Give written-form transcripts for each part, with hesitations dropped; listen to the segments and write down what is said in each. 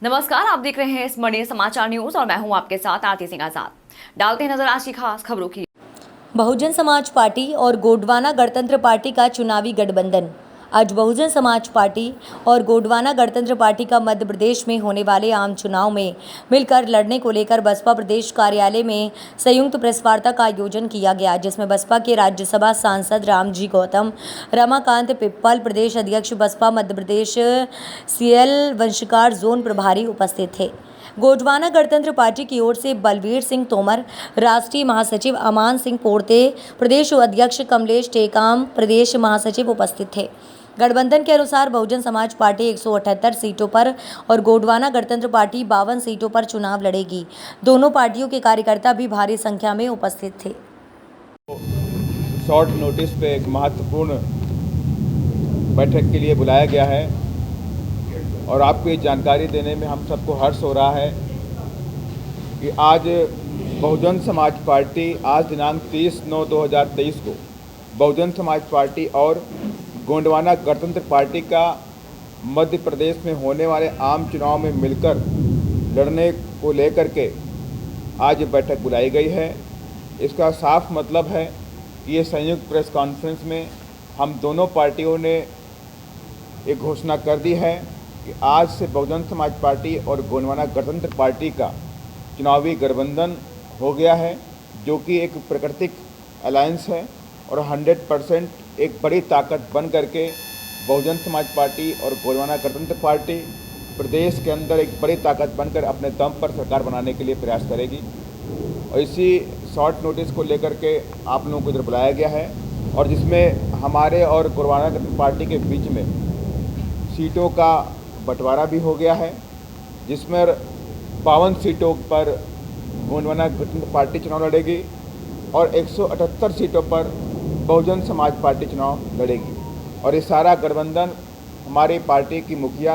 नमस्कार, आप देख रहे हैं स्मरणीय समाचार न्यूज और मैं हूं आपके साथ आरती सिंह आजाद। डालते हैं नजर आज की खास खबरों की। बहुजन समाज पार्टी और गोंडवाना गणतंत्र पार्टी का चुनावी गठबंधन। आज बहुजन समाज पार्टी और गोंडवाना गणतंत्र पार्टी का मध्य प्रदेश में होने वाले आम चुनाव में मिलकर लड़ने को लेकर बसपा प्रदेश कार्यालय में संयुक्त प्रेस वार्ता का आयोजन किया गया, जिसमें बसपा के राज्यसभा सांसद रामजी गौतम, रमाकांत पिप्पल, प्रदेश अध्यक्ष बसपा मध्य प्रदेश सीएल वंशकार जोन प्रभारी उपस्थित थे। गोंडवाना गणतंत्र पार्टी की ओर से बलवीर सिंह तोमर, राष्ट्रीय महासचिव अमान सिंह पोर्ते, प्रदेश अध्यक्ष कमलेश टेकाम, प्रदेश महासचिव उपस्थित थे। गठबंधन के अनुसार बहुजन समाज पार्टी 178 सीटों पर और गोंडवाना गणतंत्र पार्टी 52 सीटों पर चुनाव लड़ेगी। दोनों पार्टियों के कार्यकर्ता भी भारी संख्या में उपस्थित थे। शॉर्ट नोटिस पे एक महत्वपूर्ण बैठक के लिए बुलाया गया है और आपको ये जानकारी देने में हम सबको हर्ष हो रहा है कि आज बहुजन समाज पार्टी आज दिनांक 30/9/2023 को बहुजन समाज पार्टी और गोंडवाना गणतंत्र पार्टी का मध्य प्रदेश में होने वाले आम चुनाव में मिलकर लड़ने को लेकर के आज बैठक बुलाई गई है। इसका साफ मतलब है कि ये संयुक्त प्रेस कॉन्फ्रेंस में हम दोनों पार्टियों ने एक घोषणा कर दी है कि आज से बहुजन समाज पार्टी और गोंडवाना गणतंत्र पार्टी का चुनावी गठबंधन हो गया है, जो कि एक प्राकृतिक अलायंस है और 100% एक बड़ी ताकत बन करके बहुजन समाज पार्टी और गोंडवाना गणतंत्र पार्टी प्रदेश के अंदर एक बड़ी ताकत बनकर अपने दम पर सरकार बनाने के लिए प्रयास करेगी। और इसी शॉर्ट नोटिस को लेकर के आप लोगों को इधर बुलाया गया है और जिसमें हमारे और गोंडवाना गणतंत्र पार्टी के बीच में सीटों का बंटवारा भी हो गया है, जिसमें 52 सीटों पर गोंडवाना गणतंत्र पार्टी चुनाव लड़ेगी और 178 सीटों पर बहुजन समाज पार्टी चुनाव लड़ेगी। और ये सारा गठबंधन हमारी पार्टी की मुखिया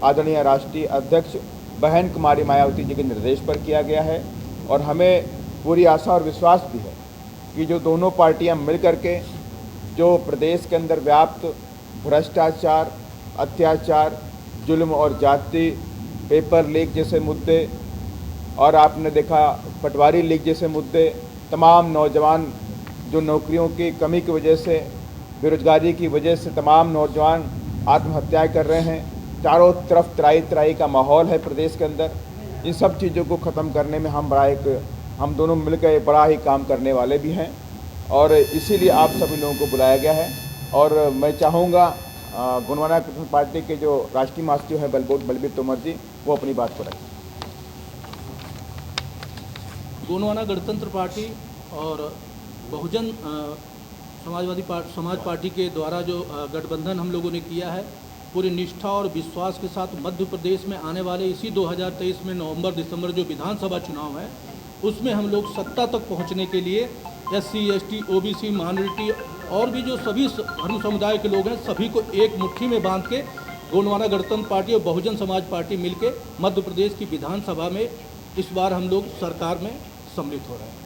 आदरणीय राष्ट्रीय अध्यक्ष बहन कुमारी मायावती जी के निर्देश पर किया गया है और हमें पूरी आशा और विश्वास भी है कि जो दोनों पार्टियां मिल करके जो प्रदेश के अंदर व्याप्त भ्रष्टाचार, अत्याचार, जुल्म और जाति, पेपर लीक जैसे मुद्दे और आपने देखा पटवारी लीक जैसे मुद्दे, तमाम नौजवान जो नौकरियों की कमी की वजह से, बेरोजगारी की वजह से तमाम नौजवान आत्महत्याएं कर रहे हैं, चारों तरफ त्राही का माहौल है प्रदेश के अंदर। इन सब चीज़ों को ख़त्म करने में हम दोनों मिलकर बड़ा ही काम करने वाले भी हैं और इसीलिए आप सभी लोगों को बुलाया गया है। और मैं चाहूँगा गोंडवाना गणतंत्र पार्टी के जो राष्ट्रीय महासचिव हैं बलवीर तोमर जी, वो अपनी बात को रखें। गोंडवाना गणतंत्र पार्टी और बहुजन समाज पार्टी के द्वारा जो गठबंधन हम लोगों ने किया है, पूरी निष्ठा और विश्वास के साथ मध्य प्रदेश में आने वाले इसी 2023 में नवंबर-दिसंबर जो विधानसभा चुनाव है, उसमें हम लोग सत्ता तक पहुंचने के लिए SC, ST, OBC, माइनॉरिटी और भी जो सभी धर्म समुदाय के लोग हैं, सभी को एक मुट्ठी में बांध के गोंडवाना गणतंत्र पार्टी और बहुजन समाज पार्टी मिलके मध्य प्रदेश की विधानसभा में इस बार हम लोग सरकार में सम्मिलित हो रहे हैं।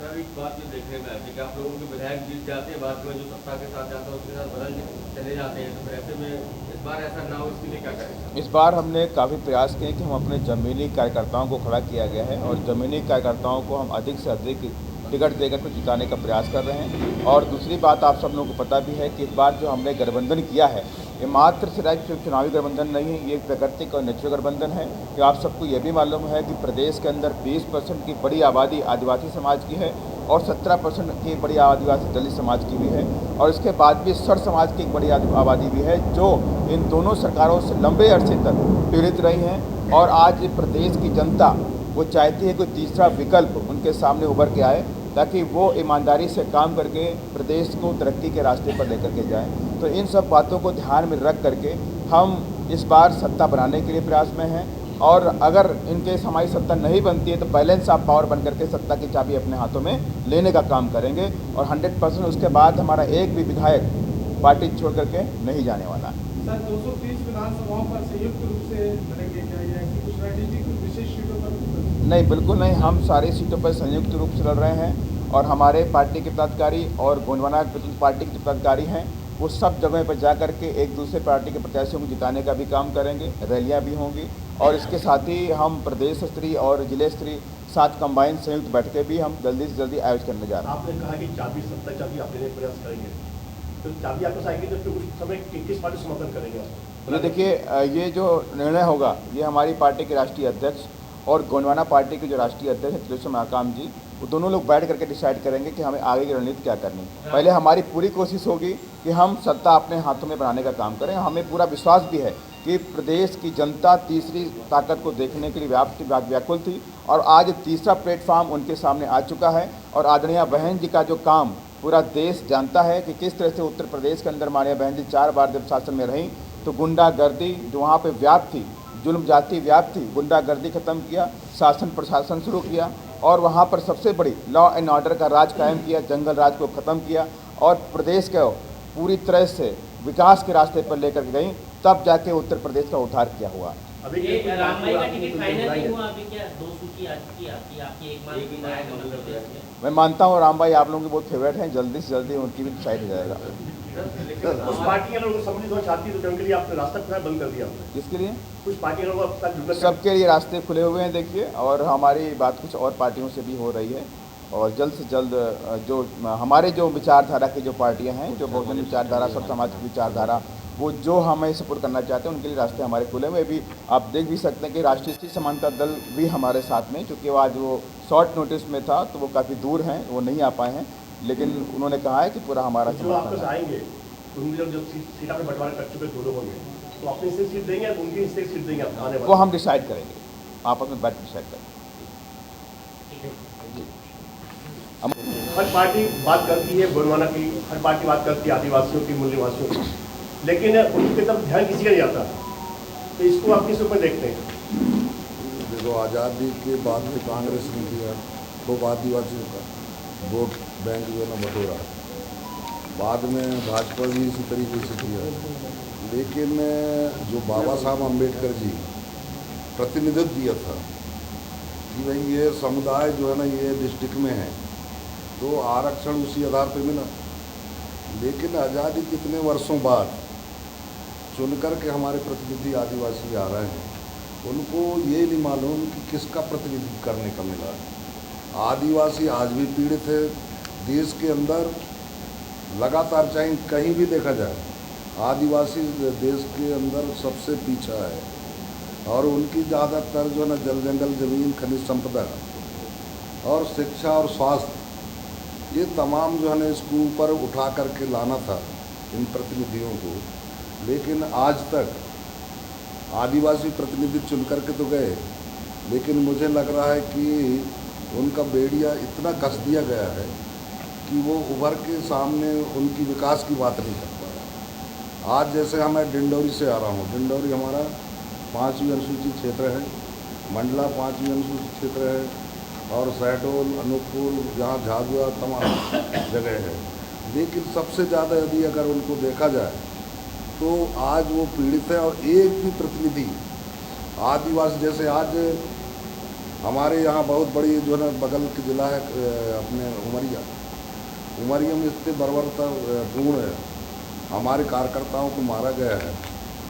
सर, एक बात जो देखने में आती है कि आप लोगों के विधायक जीत जाते हैं, बाद में जो सत्ता के साथ जाता है उसके साथ बदल चले जाते हैं, तो फिर ऐसे में इस बार ऐसा ना हो, इसके लिए क्या करें? इस बार हमने काफ़ी प्रयास किए कि हम अपने ज़मीनी कार्यकर्ताओं को खड़ा किया गया है और ज़मीनी कार्यकर्ताओं को हम अधिक से अधिक टिकट देकर के जिताने का प्रयास कर रहे हैं। और दूसरी बात आप सब लोगों को पता भी है कि इस बार जो हमने गठबंधन किया है, ये मात्र सिर्फ चुनावी गठबंधन नहीं है, ये एक प्राकृतिक और नेचुरल गठबंधन है। कि आप सबको ये भी मालूम है कि प्रदेश के अंदर 20% की बड़ी आबादी आदिवासी समाज की है और 17% की बड़ी आदिवासी दलित समाज की भी है और इसके बाद भी सर समाज की एक बड़ी आबादी भी है, जो इन दोनों सरकारों से लंबे अरसे तक पीड़ित रही हैं। और आज प्रदेश की जनता वो चाहती है कोई तीसरा विकल्प उनके सामने उभर के आए, ताकि वो ईमानदारी से काम करके प्रदेश को तरक्की के रास्ते पर लेकर के जाएं। तो इन सब बातों को ध्यान में रख करके हम इस बार सत्ता बनाने के लिए प्रयास में हैं और अगर इनके हमारी सत्ता नहीं बनती है तो बैलेंस ऑफ पावर बन करके सत्ता की चाबी अपने हाथों में लेने का काम करेंगे और 100% उसके बाद हमारा एक भी विधायक पार्टी छोड़ करके नहीं जाने वाला है। सर, 230 विधानसभाओं पर संयुक्त रूप से लड़ेंगे क्या, या कि कुछ रणनीतिक विशेष सीटों पर? नहीं, बिल्कुल नहीं, हम सारी सीटों पर संयुक्त रूप से लड़ रहे हैं और हमारे पार्टी के पदाधिकारी और गोंडवाना गणतंत्र पार्टी के पदाधिकारी हैं वो सब जगह पर जा कर के एक दूसरे पार्टी के प्रत्याशियों को जिताने का भी काम करेंगे, रैलियां भी होंगी और इसके साथ ही हम प्रदेश स्तरीय और जिले स्तरीय 7 कंबाइन संयुक्त बैठकें भी हम जल्दी से जल्दी आयोजित करने जा रहे हैं। आपने कहा कि चाबी सत्ता चाबी आप लेने का प्रयास करेंगे, तो चाबी आपके पास आएगी तो फिर उस समय किस पार्टी समर्थन करेंगे आप? ये देखिए, ये जो निर्णय होगा ये हमारी पार्टी के राष्ट्रीय अध्यक्ष और गोंडवाना पार्टी के जो राष्ट्रीय अध्यक्ष हैं त्रिलोचन महाकाम जी, वो दोनों लोग बैठ करके डिसाइड करेंगे कि हमें आगे की रणनीति क्या करनी है। पहले हमारी पूरी कोशिश होगी कि हम सत्ता अपने हाथों में बनाने का काम करें। हमें पूरा विश्वास भी है कि प्रदेश की जनता तीसरी ताकत को देखने के लिए व्याकुल थी और आज तीसरा प्लेटफॉर्म उनके सामने आ चुका है। और आदरणीय बहन जी का जो काम पूरा देश जानता है कि किस तरह से उत्तर प्रदेश के अंदर माननीय बहन जी 4 बार जब शासन में रहीं तो गुंडागर्दी जो वहाँ पे व्याप्त थी, जुल्म जाति व्याप्त थी, गुंडागर्दी ख़त्म किया, शासन प्रशासन शुरू किया और वहाँ पर सबसे बड़ी लॉ एंड ऑर्डर का राज कायम किया, जंगल राज को ख़त्म किया और प्रदेश को पूरी तरह से विकास के रास्ते पर लेकर के गई, तब जाके उत्तर प्रदेश का उद्धार किया हुआ। अभी रामबाई का टिकट फाइनल नहीं हुआ अभी, क्या 2 सूची आ चुकी है आपकी एक मार्च की नायक मध्य प्रदेश में? मैं मानता हूँ रामबाई आप लोगों के बहुत फेवरेट हैं, जल्दी से जल्दी उनकी भी डिसाइड हो जाएगा। कुछ पार्टी अगर उनको सम्मिलित होना चाहती है तो उनके लिए आपने रास्ता खुला बंद कर दिया आपने? किसके लिए? कुछ पार्टी अगर आपके साथ जुड़ना सबके लिए रास्ते खुले हुए हैं देखिए, और हमारी बात कुछ और पार्टियों से भी हो रही है और जल्द से जल्द जो हमारे जो विचारधारा की जो पार्टियां हैं, जो बहुजन विचारधारा, सब समाज की विचारधारा, वो जो हमें सपोर्ट करना चाहते हैं उनके लिए रास्ते हमारे खुले हुए। भी आप देख भी सकते हैं कि राष्ट्रीय समानता दल भी हमारे साथ में, क्योंकि वो आज वो शॉर्ट नोटिस में था तो वो काफ़ी दूर हैं, वो नहीं आ पाए हैं, लेकिन उन्होंने कहा है कि पूरा हमारा जो आपके आएंगे उनके जब सीट आपने बंटवारा कर चुके दोनों होंगे तो अपने हिस्से सीट देंगे या उनके हिस्से सीट देंगे आप आने वो हम डिसाइड करेंगे, आपस में बैठ डिसाइड करेंगे। हर पार्टी बात करती है गोंडवाना की, हर पार्टी बात करती है आदिवासियों की, मूल निवासियों की, लेकिन उनकी तरफ ध्यान किसी का नहीं आता। तो इसको आप किस ऊपर देखते हैं? देखो, आज़ादी के बाद में कांग्रेस ने किया खूब आदिवासियों का वोट बैंक जो है ना बटोरा, बाद में भाजपा भी इसी तरीके से किया, लेकिन जो बाबा साहब अम्बेडकर जी प्रतिनिधित्व दिया था कि भाई ये समुदाय जो है ना ये डिस्ट्रिक्ट में है तो आरक्षण उसी आधार पे मिला। लेकिन आज़ादी कितने वर्षों बाद चुनकर के हमारे प्रतिनिधि आदिवासी आ रहे हैं, उनको ये नहीं मालूम कि किसका प्रतिनिधित्व करने का मिला। आदिवासी आज भी पीड़ित है देश के अंदर लगातार, चाहे कहीं भी देखा जाए आदिवासी देश के अंदर सबसे पीछा है और उनकी ज़्यादातर जो है ना जल जंगल ज़मीन खनिज संपदा और शिक्षा और स्वास्थ्य ये तमाम जो है ना इसको ऊपर उठा करके लाना था इन प्रतिनिधियों को। लेकिन आज तक आदिवासी प्रतिनिधि चुन करके तो गए, लेकिन मुझे लग रहा है कि उनका बेड़िया इतना कस दिया गया है कि वो उभर के सामने उनकी विकास की बात नहीं कर पा रहा। आज जैसे मैं डिंडौरी से आ रहा हूँ, डिंडौरी हमारा 5वीं अनुसूचित क्षेत्र है, मंडला 5वीं अनुसूचित क्षेत्र है और शहडोल, अनूपपुर, जहाँ झाबुआ तमाम जगह है। लेकिन सबसे ज़्यादा यदि अगर उनको देखा जाए तो आज वो पीड़ित है और एक भी प्रतिनिधि आदिवासी, जैसे आज हमारे यहाँ बहुत बड़ी जो है ना बगल के जिला है अपने उमरिया में स्थित बर्बरता पूर्ण है, हमारे कार्यकर्ताओं को मारा गया है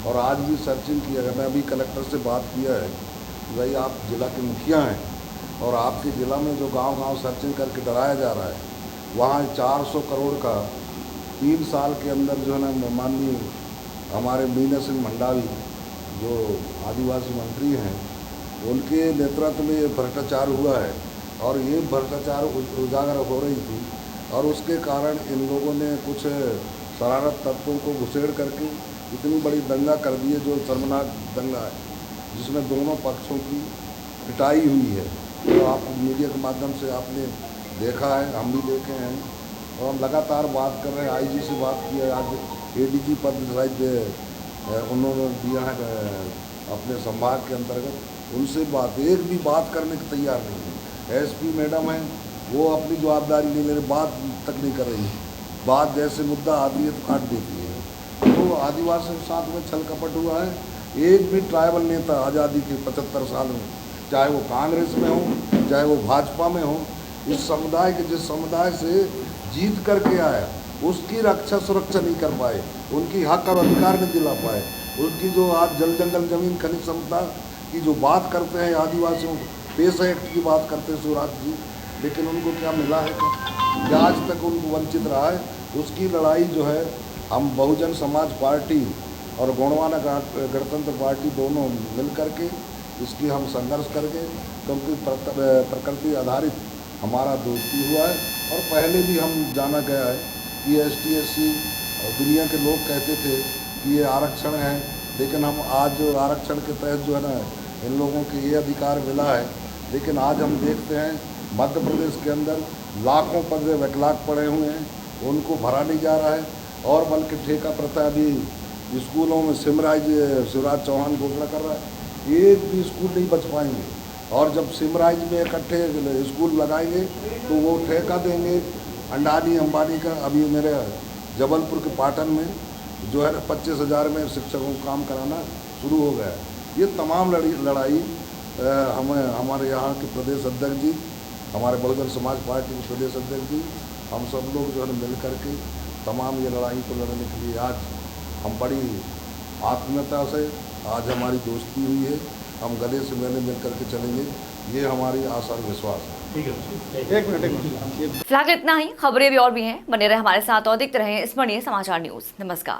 और आज भी सर्चिंग किया गया। मैं अभी कलेक्टर से बात किया है कि भाई आप जिला के मुखिया हैं और आपके ज़िला में जो गांव-गांव सर्चिंग करके डराया जा रहा है, वहाँ 400 करोड़ का 3 साल के अंदर जो है ना माननीय हमारे मीना सिंह मंडावी जो आदिवासी मंत्री हैं उनके नेतृत्व में ये भ्रष्टाचार हुआ है और ये भ्रष्टाचार उजागर हो रही थी और उसके कारण इन लोगों ने कुछ शरारत तत्वों को घुसेड़ करके इतनी बड़ी दंगा कर दी है जो शर्मनाक दंगा है, जिसमें दोनों पक्षों की पिटाई हुई है। तो आप मीडिया के माध्यम से आपने देखा है, हम भी देखे हैं और हम लगातार बात कर रहे हैं। आईजी से बात की है, आज एडीजी पद उन्होंने दिया है अपने संभाग के अंतर्गत, उनसे एक भी बात करने को तैयार नहीं है। एसपी मैडम हैं, वो अपनी जवाबदारी ले ले रहे, बात तक नहीं कर रही, बात जैसे मुद्दा आती है तो काट देती है। तो आदिवासियों के साथ में छल कपट हुआ है। एक भी ट्राइबल नेता आज़ादी के 75 साल में, चाहे वो कांग्रेस में हो चाहे वो भाजपा में हो, इस समुदाय के जिस समुदाय से जीत करके आया उसकी रक्षा सुरक्षा नहीं कर पाए, उनकी हक और अधिकार नहीं दिला पाए। उनकी जो आज जल जंगल जमीन खनिज संपदा की जो बात करते हैं, आदिवासियों पेश एक्ट की बात करते हैं शिवराज जी, लेकिन उनको क्या मिला है क्या आज तक उनको वंचित रहा है। उसकी लड़ाई जो है हम बहुजन समाज पार्टी और गोंडवाना गणतंत्र पार्टी दोनों मिल करके इसकी हम संघर्ष करके, क्योंकि प्रकृति आधारित हमारा दोस्ती हुआ है और पहले भी हम जाना गया है कि ST SC दुनिया के लोग कहते थे कि ये आरक्षण है, लेकिन हम आज जो आरक्षण के तहत जो है ना इन लोगों के ये अधिकार मिला है, लेकिन आज हम देखते हैं मध्य प्रदेश के अंदर लाखों पद बैकलॉग पड़े हुए हैं, उनको भरा नहीं जा रहा है। और बल्कि ठेका प्रथा भी स्कूलों में शिवराज चौहान घोषणा कर रहा है, एक भी स्कूल नहीं बच पाएंगे। और जब सिमराज में इकट्ठे स्कूल लगाएंगे तो वो ठेका देंगे अंडानी अंबानी का। अभी मेरे जबलपुर के पाटन में जो है ना 25,000 में शिक्षकों को काम कराना शुरू हो गया। ये तमाम लड़ाई हमारे यहाँ के प्रदेश अध्यक्ष जी, हमारे बहुजन समाज पार्टी के प्रदेश अध्यक्ष जी, हम सब लोग जो है मिल करके तमाम ये लड़ाई को लड़ने के लिए आज हम बड़ी आत्मीयता से आज हमारी दोस्ती हुई है। हम गले से गले मिल करके चलेंगे, ये हमारी आशा और विश्वास है। ठीक है, एक मिनट। फिलहाल इतना ही। खबरें भी और भी हैं, बने रहे हमारे साथ और देखते रहें स्मरणीय समाचार न्यूज़। नमस्कार।